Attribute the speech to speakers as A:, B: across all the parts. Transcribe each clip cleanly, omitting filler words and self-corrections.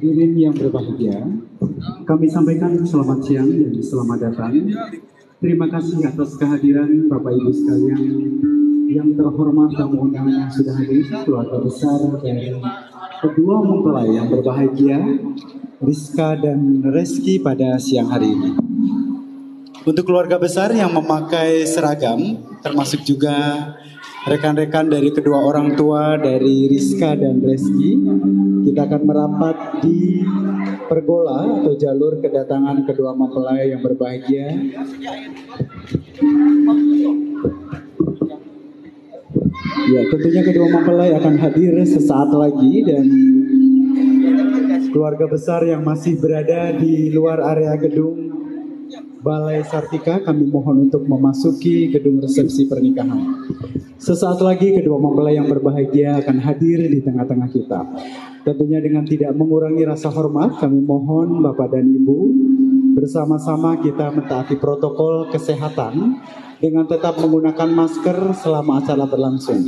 A: Hadirin yang berbahagia, kami sampaikan selamat siang dan selamat datang. Terima kasih atas kehadiran Bapak Ibu sekalian yang terhormat tamu undangan yang sudah hadir, keluarga besar dari kedua mempelai yang berbahagia, Rizka dan Reski pada siang hari ini. Untuk keluarga besar yang memakai seragam, termasuk juga rekan-rekan dari kedua orang tua dari Rizka dan Reski, kita akan merapat di pergola atau jalur kedatangan kedua mempelai yang berbahagia. Ya, tentunya kedua mempelai akan hadir sesaat lagi dan keluarga besar yang masih berada di luar area gedung Balai Sartika, kami mohon untuk memasuki gedung resepsi pernikahan. Sesaat lagi kedua mempelai yang berbahagia akan hadir di tengah-tengah kita. Tentunya dengan tidak mengurangi rasa hormat, kami mohon Bapak dan Ibu bersama-sama kita mentaati protokol kesehatan dengan tetap menggunakan masker selama acara berlangsung.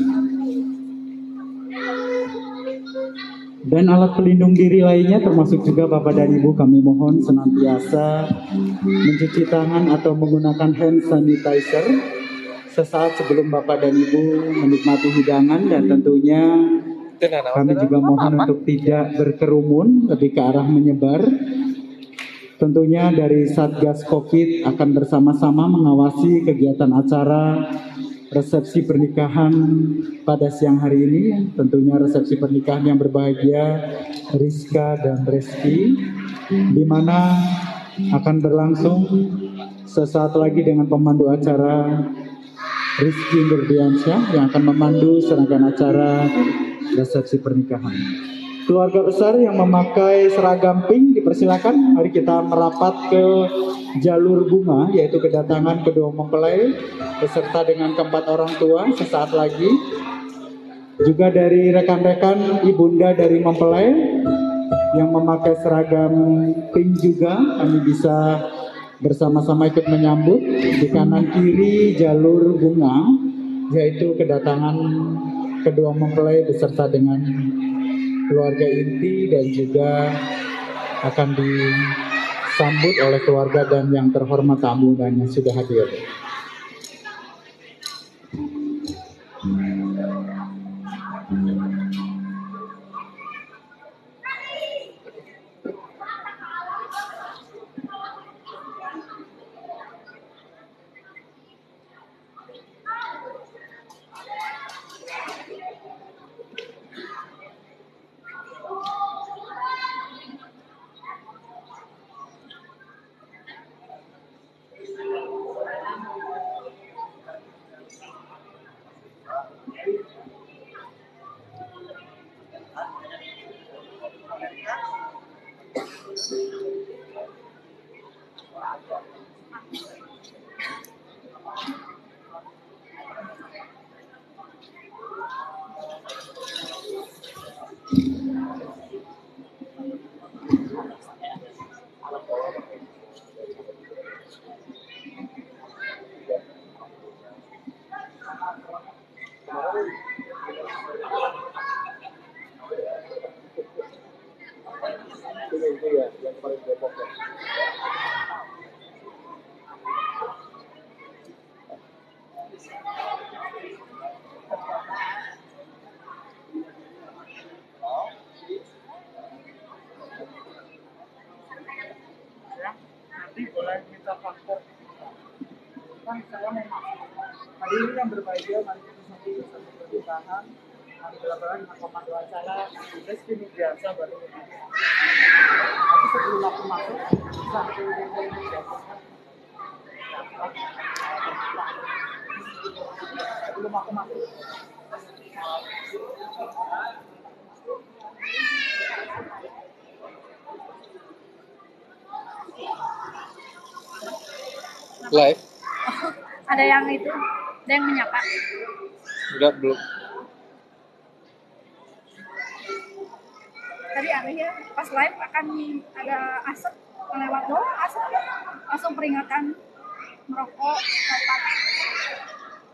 A: Dan alat pelindung diri lainnya termasuk juga Bapak dan Ibu kami mohon senantiasa mencuci tangan atau menggunakan hand sanitizer sesaat sebelum Bapak dan Ibu menikmati hidangan, dan tentunya kami juga mohon untuk tidak berkerumun lebih ke arah menyebar. Tentunya dari Satgas Covid akan bersama-sama mengawasi kegiatan acara resepsi pernikahan pada siang hari ini. Tentunya resepsi pernikahan yang berbahagia Rizka dan Reski, di mana akan berlangsung sesaat lagi dengan pemandu acara Rizky Nurdiansyah yang akan memandu serangkaian acara resepsi pernikahan. Keluarga besar yang memakai seragam pink dipersilakan. Mari kita merapat ke jalur bunga, yaitu kedatangan kedua mempelai beserta dengan keempat orang tua sesaat lagi. Juga dari rekan-rekan ibunda dari mempelai yang memakai seragam pink juga kami bisa bersama-sama ikut menyambut. Di kanan kiri jalur bunga, yaitu kedatangan kedua mempelai beserta dengan keluarga inti dan juga akan disambut oleh keluarga dan yang terhormat tamu dan yang sudah hadir. Hadirin yang berbahagia, mari kita nanti bersama pernikahan. Kami berlakukan dengan pemandu acara Rizky Nurdiansyah baru ini. Tapi sebelum aku masuk, sampai sebelum aku masuk.
B: Live?
C: Ada yang itu, ada yang menyapa.
B: Udah belum?
C: Tadi ada ya, pas live akan ada asap melewat doang, asap langsung peringatan merokok,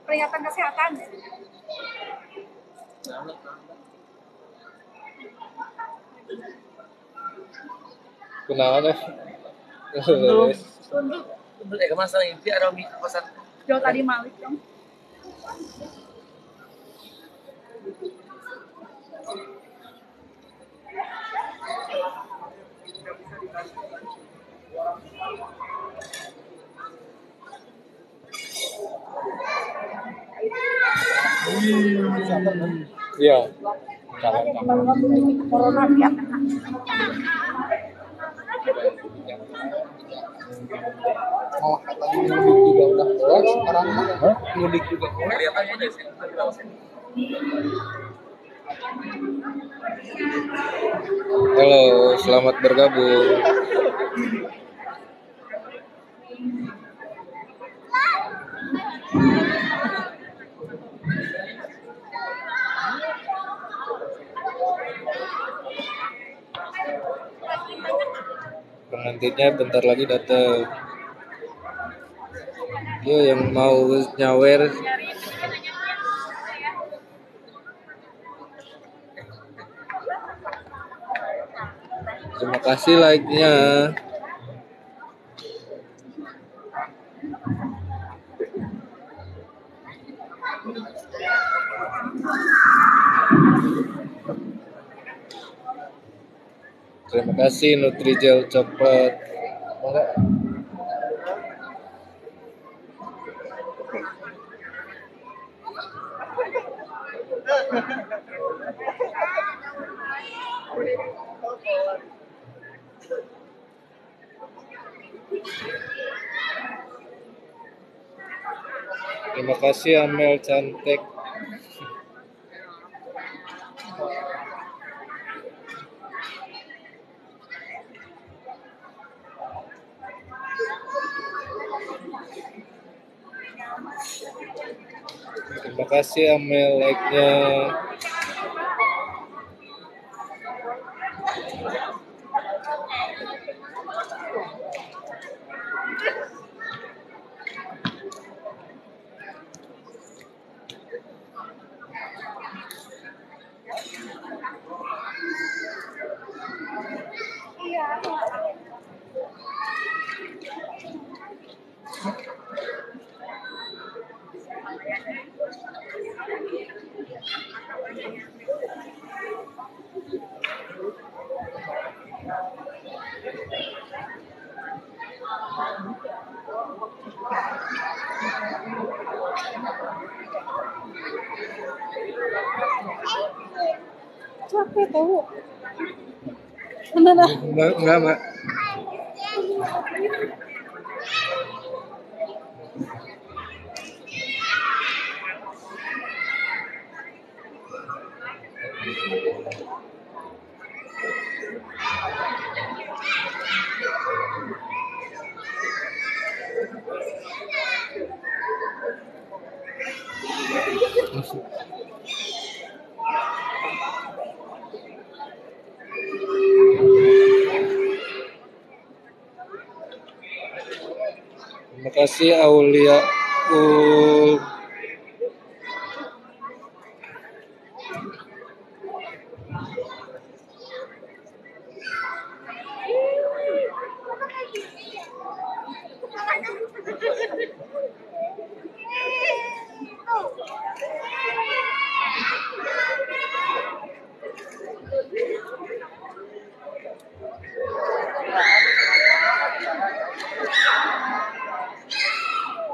C: peringatan kesehatan.
B: Kenalan ya.
A: Belum.
C: Tunduk.
D: Kemana ini ada mie pasar.
C: Jauh tadi Malik dong.
B: Iya.
C: Corona ya.
B: Malah katanya mudik juga udah mulai sekarang mah.
D: Mudik juga. Kelihatannya dari sini.
B: Halo, selamat bergabung. Pengantinnya bentar lagi datang. Yo yang mau nyawer. Terima kasih like-nya. Terima kasih Nutrijel coklat. Enggak. Terima kasih Amel cantik. Terima kasih Amel like-nya.
C: Capek tahu. Bener.
B: Enggak, Mak. Terima kasih Aulia.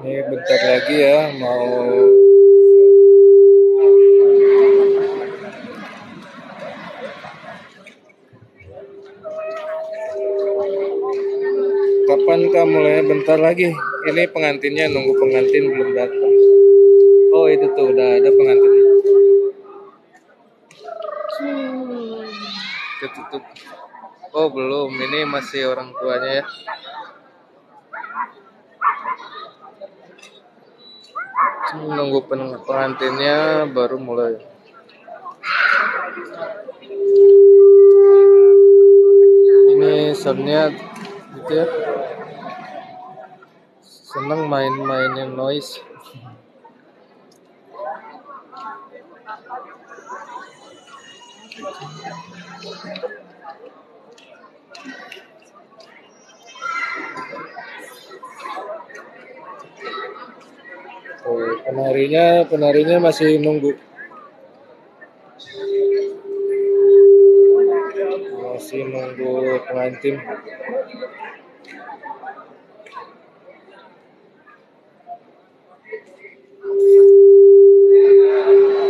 B: Ini bentar lagi ya mau kapan kah mulainya? Bentar lagi. Ini pengantinnya nunggu pengantin belum datang. Oh itu tuh udah ada pengantinnya. Ketutup. Oh belum. Ini masih orang tuanya ya. Nunggu pengantinnya baru mulai. Ini soundnya gitu ya. Seneng main-mainin noise. Penarinya masih nunggu. Masih nunggu pengantin.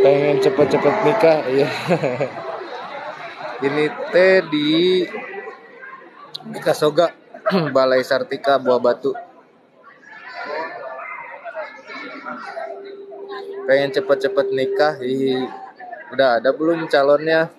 B: Pengen cepet-cepet nikah, ya. Ini teh di Kasoga, Balai Sartika Buah Batu. Pengen cepet-cepet nikah, udah ada belum calonnya?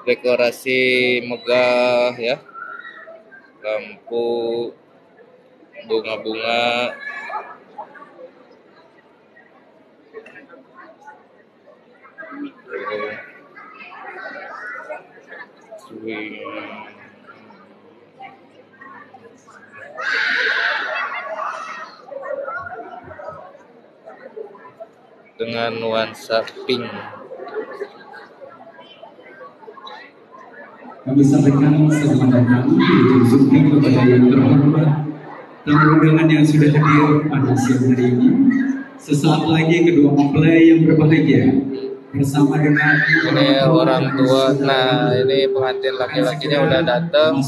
B: Dekorasi megah ya, lampu, bunga-bunga, dengan nuansa pink.
A: Kami sampaikan selamat datang untuk Zukri kepada yang terhormat tamu undangan yang sudah hadir pada siang hari ini. Sesaat lagi kedua mempelai yang berbahagia bersama dengan
B: Ini orang tua. Nah, ini pengantin laki-lakinya udah datang.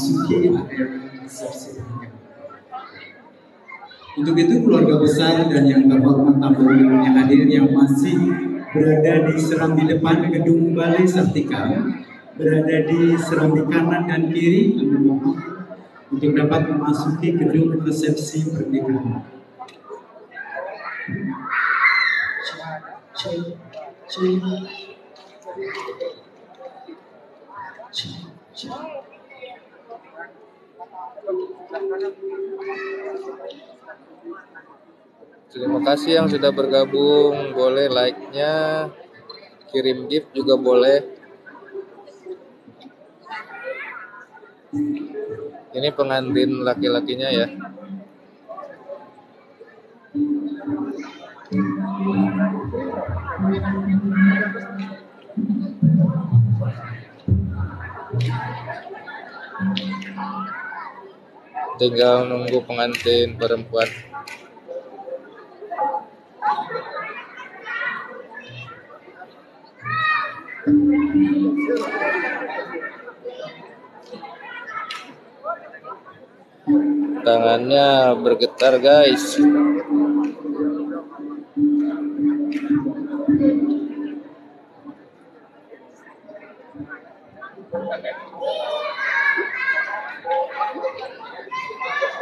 A: Untuk itu keluarga besar dan yang terhormat tamu undangan yang hadir yang masih berada di serambi depan gedung Balai Sartika, berada di serambi kanan dan kiri, kami mohon untuk dapat memasuki gedung resepsi pernikahan.
B: Terima kasih yang sudah bergabung. Boleh like-nya, kirim gift juga boleh. Ini pengantin laki-lakinya ya. Tinggal nunggu pengantin perempuan. Tangannya bergetar, guys.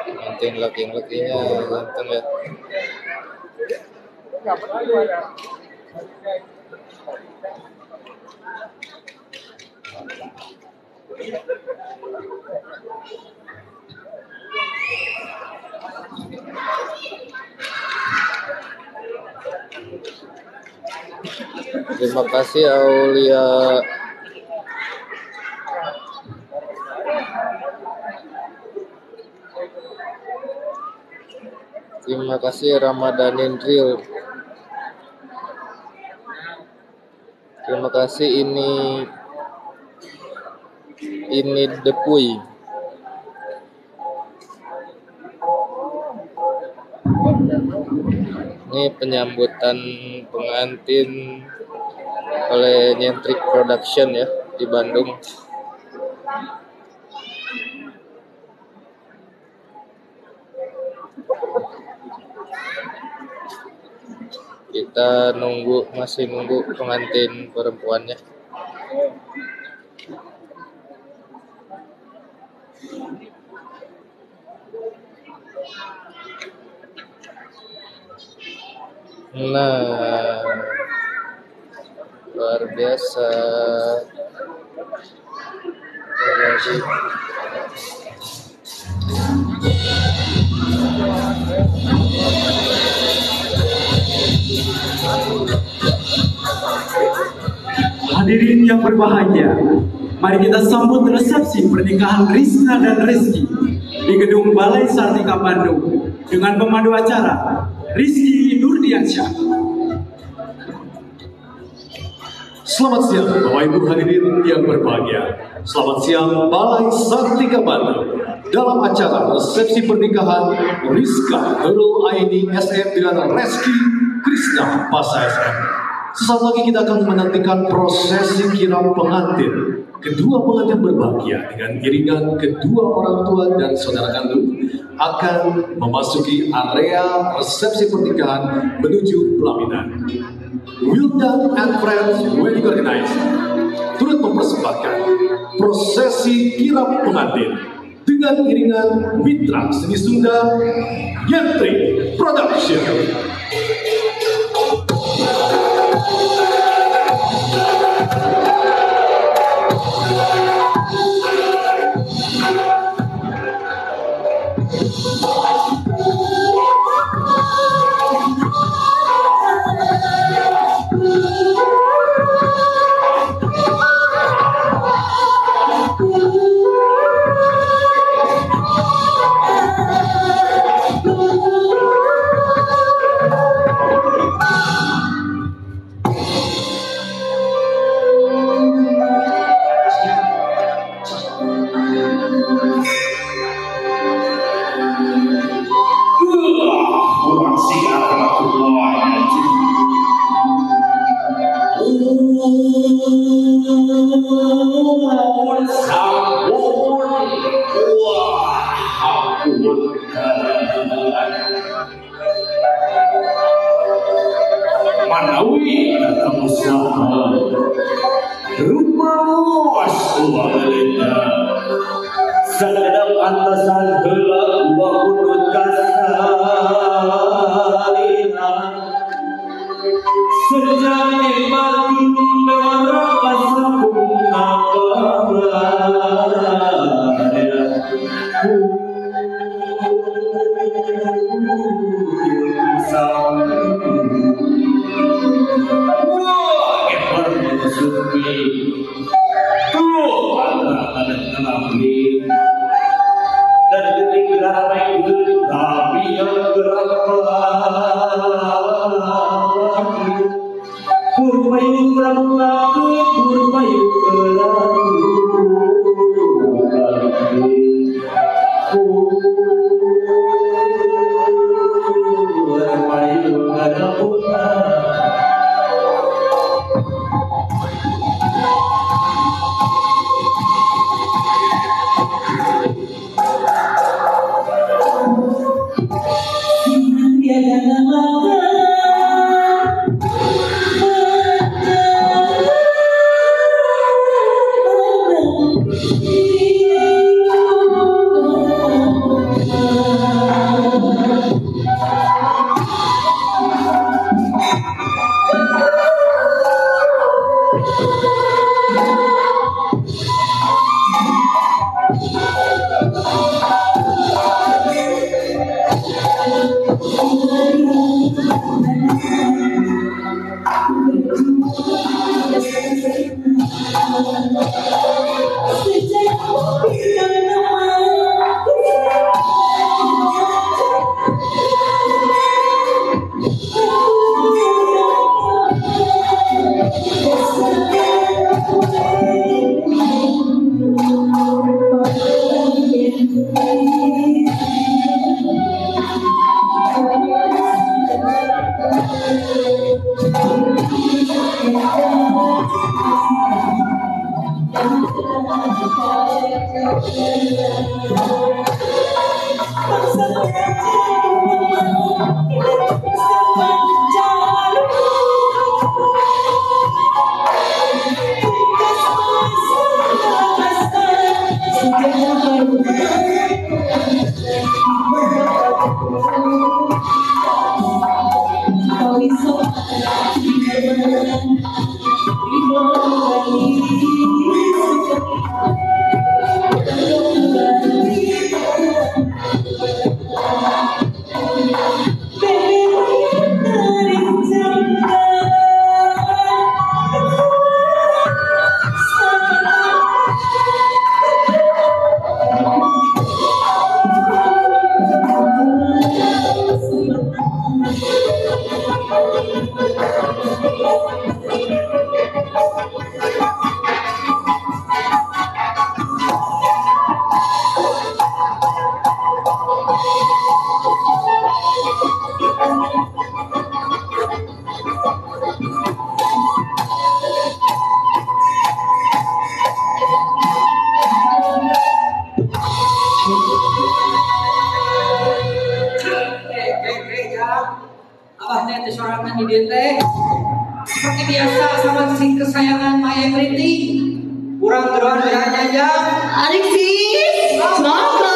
B: Pengantin laki-lakinya ganteng ya. Terima kasih Aulia. Terima kasih Ramadanin Real. Terima kasih ini Depuy. Ini penyambutan pengantin oleh Nyentrik Production ya di Bandung. Kita masih nunggu pengantin perempuannya. Nah, luar biasa. Jadi
A: Hadirin yang berbahagia, mari kita sambut resepsi pernikahan Rizka dan Rizky di Gedung Balai Sartika Bandung dengan pemandu acara Rizky Nurdiansyah.
E: Selamat siang Bapak Ibu hadirin yang berbahagia. Selamat siang Balai Sartika Bandung dalam acara resepsi pernikahan Rizka Nurul Aini SM dengan Reski Krisna Pasa SM. Sesaat lagi kita akan menantikan prosesi kirap pengantin. Kedua pengantin berbahagia dengan iringan kedua orang tua dan saudara kandung akan memasuki area resepsi pernikahan menuju pelaminan. Wildan and Friends Wedding Organizer turut mempersembahkan prosesi kirap pengantin dengan iringan mitra seni Sunda Yentri Production.
F: Manawi usaha rumawas waleda sadadap antasan heula wa kudut kasalina sejane batin neraka sampurna dan ketika itu kami yang Purbayu Ramu Purbayu
G: Seperti biasa sama sing kesayangan Maya Priti. Kurang gerohan nyanyian. Alexis, semangat.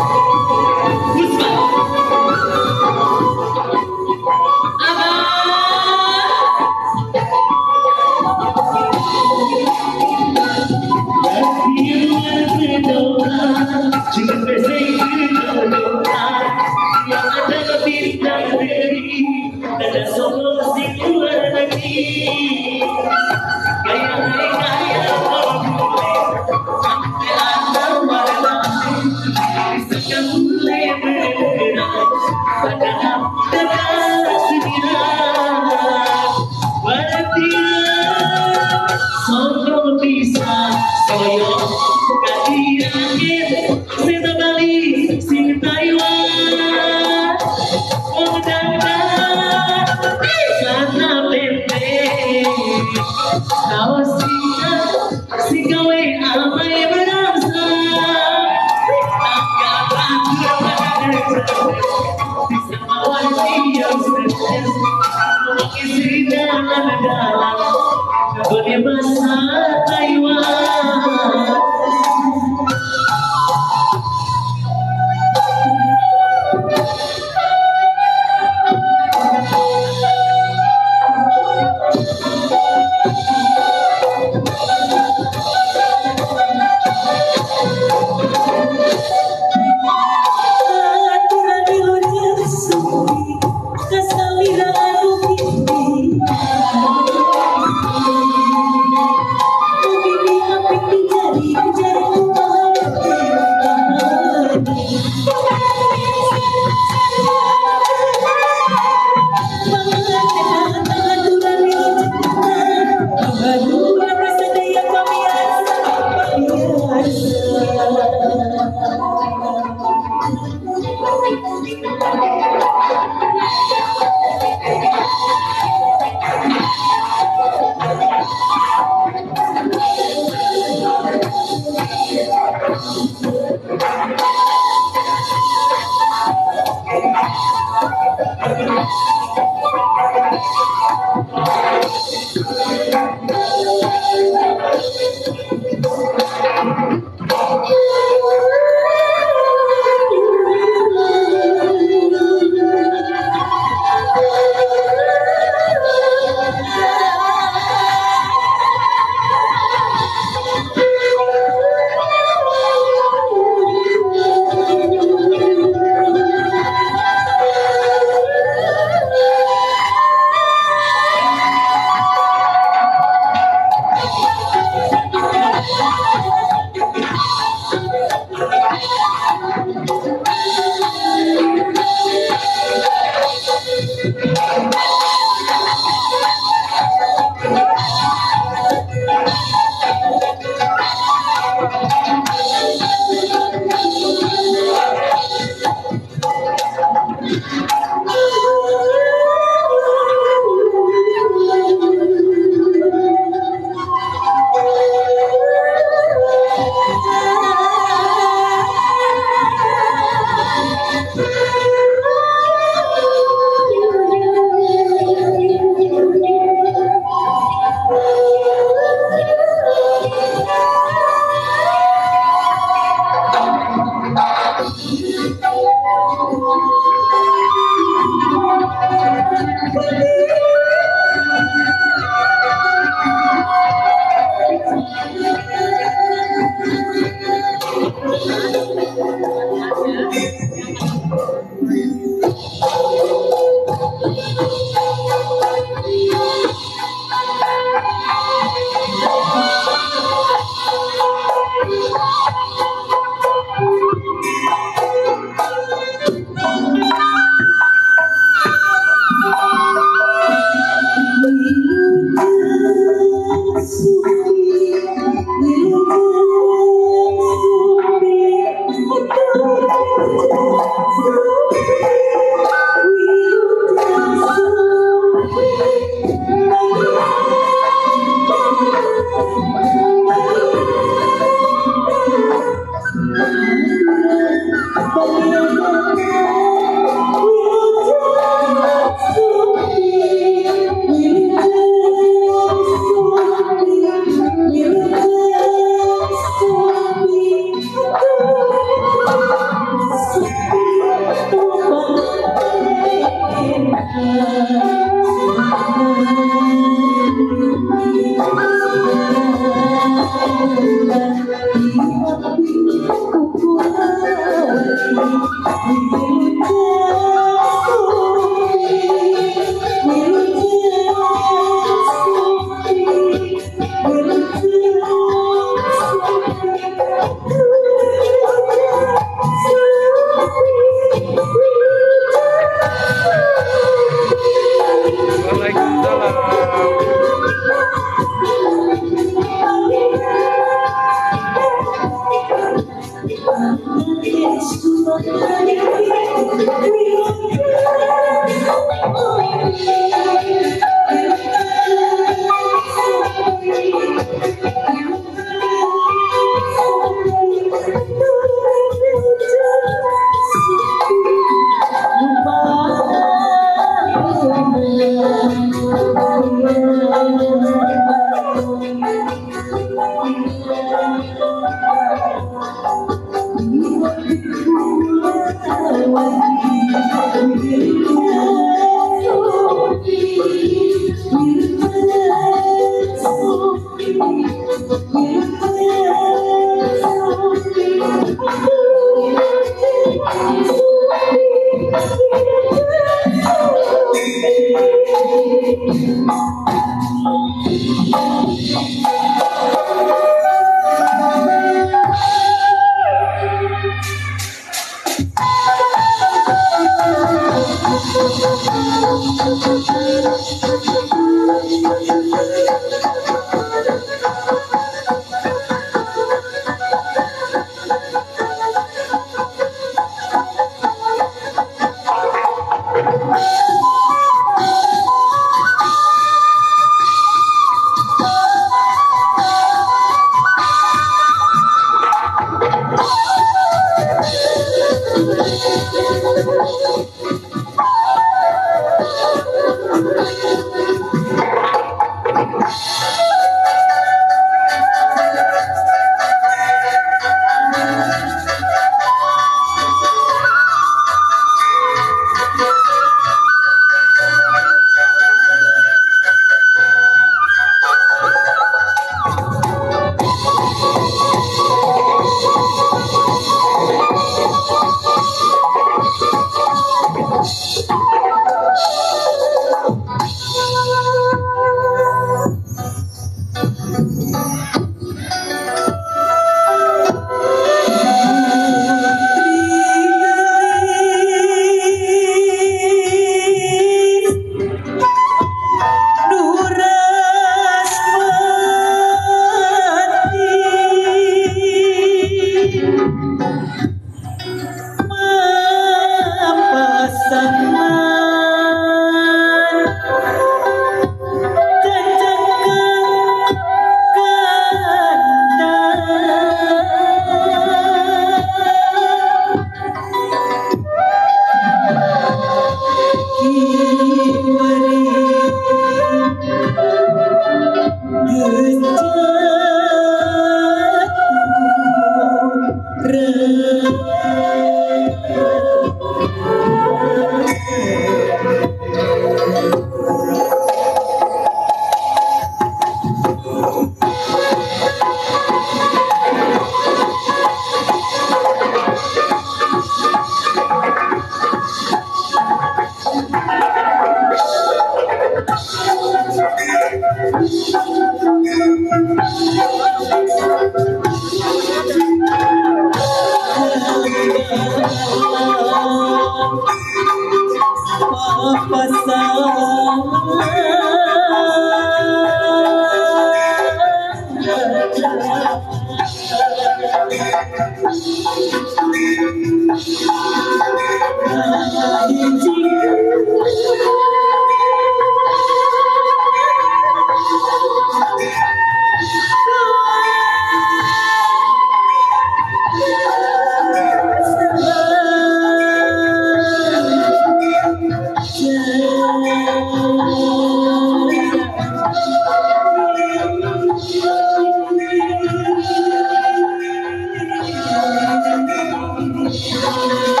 H: Thank you.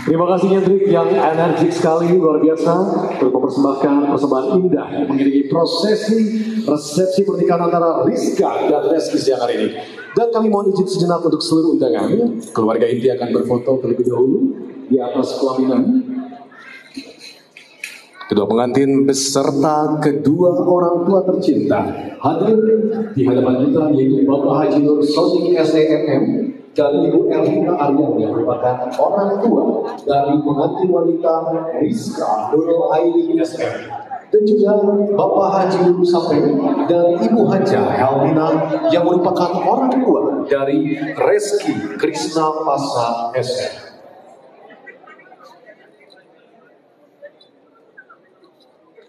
E: Terima kasih Hendrik yang energik sekali, luar biasa untuk mempersembahkan persembahan indah yang mengiringi prosesi resepsi pernikahan antara Rizka dan Reski siang hari ini. Dan kami mohon izin sejenak untuk seluruh undangan. Keluarga inti akan berfoto terlebih dahulu di atas pelaminan. Kedua pengantin beserta kedua orang tua tercinta hadir di hadapan kita, yaitu Bapak Haji Nur Sodik SDMM dari Ibu Elvina Aryani yang merupakan orang tua dari pengantin wanita Rizka Nurul Aini SM, dan juga Bapak Haji Sampai dari Ibu Haja Helmina yang merupakan orang tua dari Reski Krishna Pasa SM.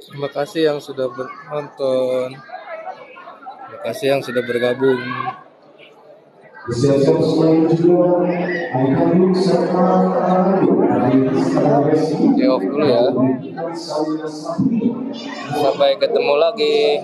B: Terima kasih yang sudah menonton. Terima kasih yang sudah bergabung. Di off dulu ya. Sampai ketemu lagi.